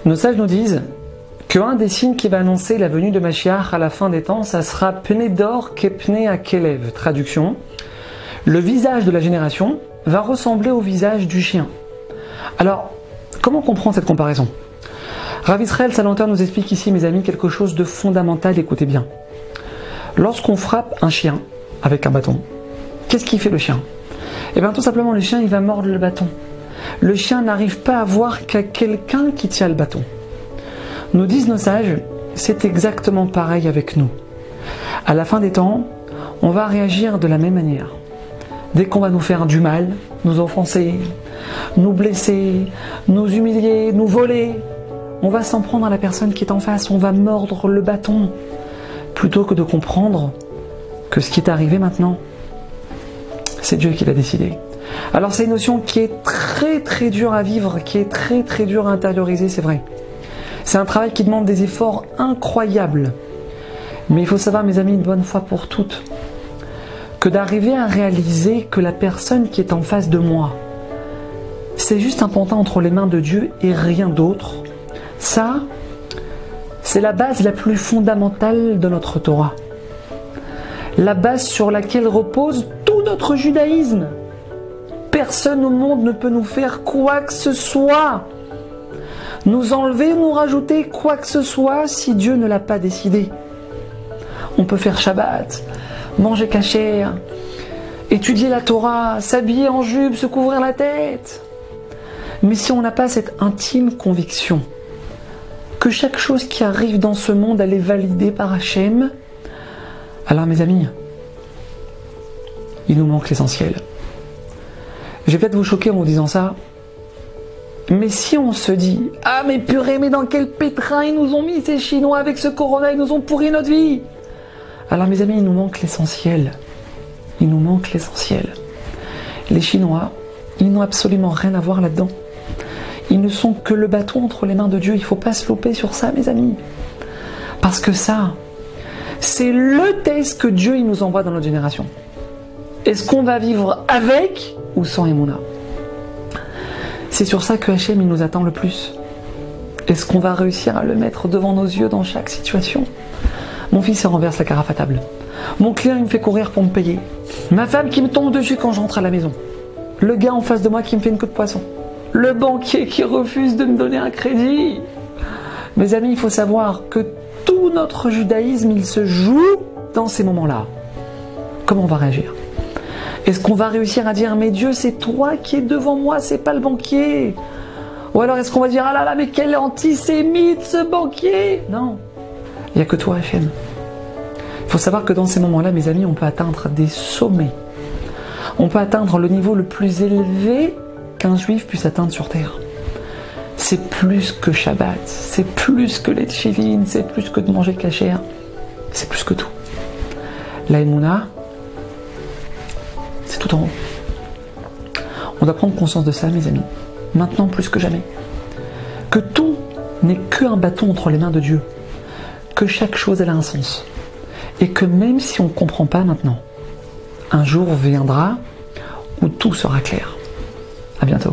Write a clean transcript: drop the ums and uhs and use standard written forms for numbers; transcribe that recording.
Nos sages nous disent qu'un des signes qui va annoncer la venue de Mashiach à la fin des temps, ça sera Pnei Dor Kepnei Akelev. Traduction, le visage de la génération va ressembler au visage du chien. Alors, comment comprendre cette comparaison? Rav Israël Salanter nous explique ici, mes amis, quelque chose de fondamental, écoutez bien. Lorsqu'on frappe un chien avec un bâton, qu'est-ce qu'il fait le chien? Eh bien tout simplement, le chien il va mordre le bâton. Le chien n'arrive pas à voir qu'à quelqu'un qui tient le bâton. Nous disent nos sages, c'est exactement pareil avec nous. À la fin des temps, on va réagir de la même manière. Dès qu'on va nous faire du mal, nous offenser, nous blesser, nous humilier, nous voler, on va s'en prendre à la personne qui est en face, on va mordre le bâton, plutôt que de comprendre que ce qui est arrivé maintenant, c'est Dieu qui l'a décidé. Alors c'est une notion qui est très dure à vivre, qui est très dure à intérioriser, c'est vrai. C'est un travail qui demande des efforts incroyables. Mais il faut savoir, mes amis, une bonne fois pour toutes, que d'arriver à réaliser que la personne qui est en face de moi, c'est juste un pantin entre les mains de Dieu et rien d'autre. Ça, c'est la base la plus fondamentale de notre Torah. La base sur laquelle repose tout notre judaïsme. Personne au monde ne peut nous faire quoi que ce soit, nous enlever, nous rajouter quoi que ce soit si Dieu ne l'a pas décidé. On peut faire Shabbat, manger kasher, étudier la Torah, s'habiller en jupe, se couvrir la tête. Mais si on n'a pas cette intime conviction que chaque chose qui arrive dans ce monde, elle est validée par Hachem, alors mes amis, il nous manque l'essentiel. Je vais peut-être vous choquer en vous disant ça, mais si on se dit « Ah mais purée, mais dans quel pétrin ils nous ont mis ces Chinois avec ce corona, ils nous ont pourri notre vie !» Alors mes amis, il nous manque l'essentiel. Il nous manque l'essentiel. Les Chinois, ils n'ont absolument rien à voir là-dedans. Ils ne sont que le bâton entre les mains de Dieu. Il ne faut pas se louper sur ça, mes amis. Parce que ça, c'est le test que Dieu il nous envoie dans notre génération. Est-ce qu'on va vivre avec ou sans Emouna? C'est sur ça que Hachem il nous attend le plus. Est-ce qu'on va réussir à le mettre devant nos yeux dans chaque situation? Mon fils il renverse la carafe à table. Mon client il me fait courir pour me payer. Ma femme qui me tombe dessus quand j'entre à la maison. Le gars en face de moi qui me fait une queue de poisson. Le banquier qui refuse de me donner un crédit. Mes amis, il faut savoir que tout notre judaïsme, il se joue dans ces moments-là. Comment on va réagir? Est-ce qu'on va réussir à dire « Mais Dieu, c'est toi qui es devant moi, c'est pas le banquier » Ou alors est-ce qu'on va dire « Ah là là, mais quel antisémite ce banquier » Non, il n'y a que toi, Hachem. Il faut savoir que dans ces moments-là, mes amis, on peut atteindre des sommets. On peut atteindre le niveau le plus élevé qu'un juif puisse atteindre sur terre. C'est plus que Shabbat, c'est plus que les tchilines, c'est plus que de manger kasher, c'est plus que tout. La Emouna, c'est tout en haut. On doit prendre conscience de ça, mes amis, maintenant plus que jamais. Que tout n'est qu'un bâton entre les mains de Dieu, que chaque chose elle a un sens, et que même si on ne comprend pas maintenant, un jour viendra où tout sera clair. À bientôt.